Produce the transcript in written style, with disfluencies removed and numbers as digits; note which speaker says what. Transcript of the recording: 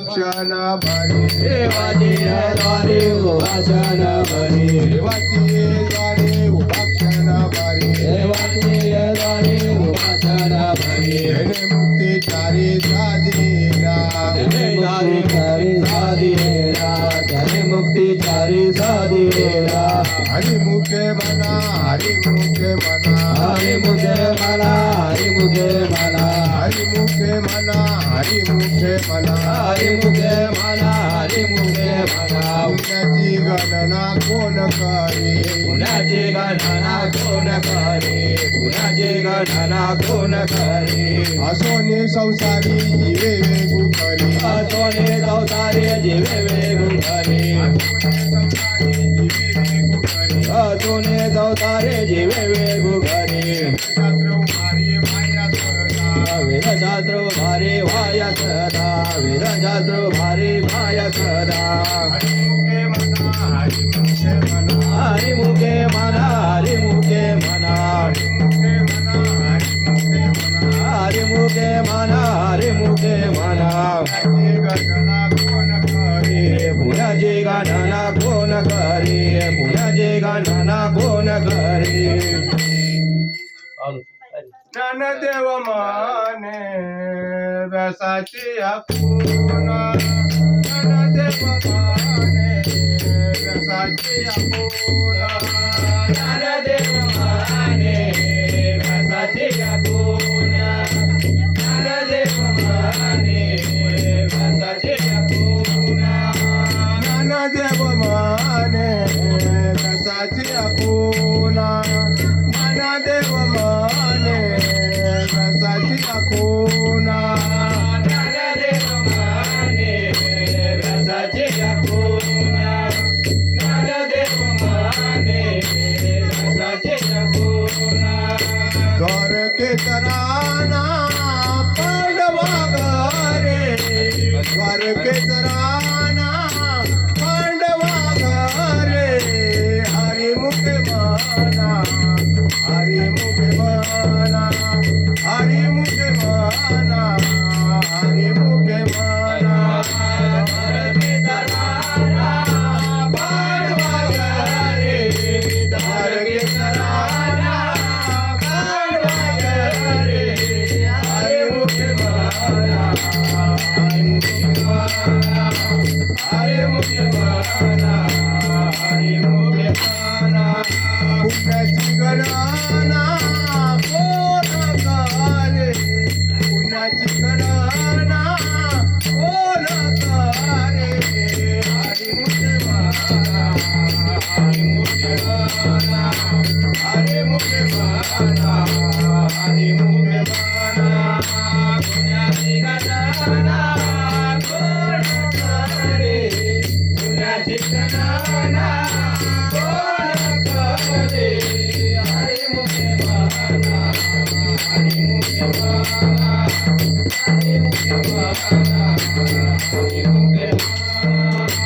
Speaker 1: क्षण भरी
Speaker 2: देवाची द्वारे उपासन भरी
Speaker 1: देवाची द्वारे उपाक्षण भरी
Speaker 2: देवाची द्वारे उपासन भरी
Speaker 1: येणे मुक्ती चारी साधीला
Speaker 2: चारी चारी साधीला त्याने मुक्ती चारी साधीला
Speaker 1: हरिमुखे म्हणा हरिमुखे म्हणा
Speaker 2: हरिमुखे मला हरिमुखे मला
Speaker 1: हरिमुखे म्हणा हरिमुखे म्हणा
Speaker 2: हरिमुखे मला हरिमुखे मला
Speaker 1: पुण्याची गणना कोण करी
Speaker 2: पुण्याची गणना कोण करे पुण्याची गणना कोण करे
Speaker 1: असोने संसारी जीवे वेगू करी
Speaker 2: सोने संसारे जीवे वेगू करे सोने संसारे जीवे वेगू करे वेदशास्त्र भारी वाया सदा वेदशास्त्र भारी वाया सदा हरिमुखे म्हणा हरिमुखे म्हणा हरिमुखे म्हणा हरिमुखे म्हणा पुण्याची गणना कोण करे पुण्याची गणना कोण करे
Speaker 1: ज्ञानदेव माने व्यासाची अपूर्णा ज्ञानदेव माने व्यासाची अपूर्णा
Speaker 2: ज्ञानदेव माने व्यासाची अपूर्णा ज्ञानदेव माने व्यासाची अपूर्णा
Speaker 1: ज्ञानदेव माने व्यासाची अपूर्णा ज्ञानदेव माने व्यासाची अपूर्णा
Speaker 2: ज्ञानदेव माने व्यासाची अपूर्णा ज्ञानदेव माने व्यासाची अपूर्णा
Speaker 1: द्वारके तराना पांडवा घरे द्वारके तराना पांडवा घरे हरिमुखे माना हरिमुखे माना हरिमुखे माना हरिमुखे माना
Speaker 2: द्वारके तराना पांडवा घरे द्वारके तराना पांडवा घरे हरिमुखे माना हरिमुखे माना हरिमुखे माना हरिमुखे माना
Speaker 1: पुण्याची गणना कोण करे पुण्याची गणना कोण करे हरिमुखे माना हरिमुखे माना हरिमुखे माना हरिमुखे माना
Speaker 2: पुण्याची गणना कोण करे पुण्याची गणना कोण करे हरिमुखे माना हरिमुखे माना हरिमुखे माना हरिमुखे माना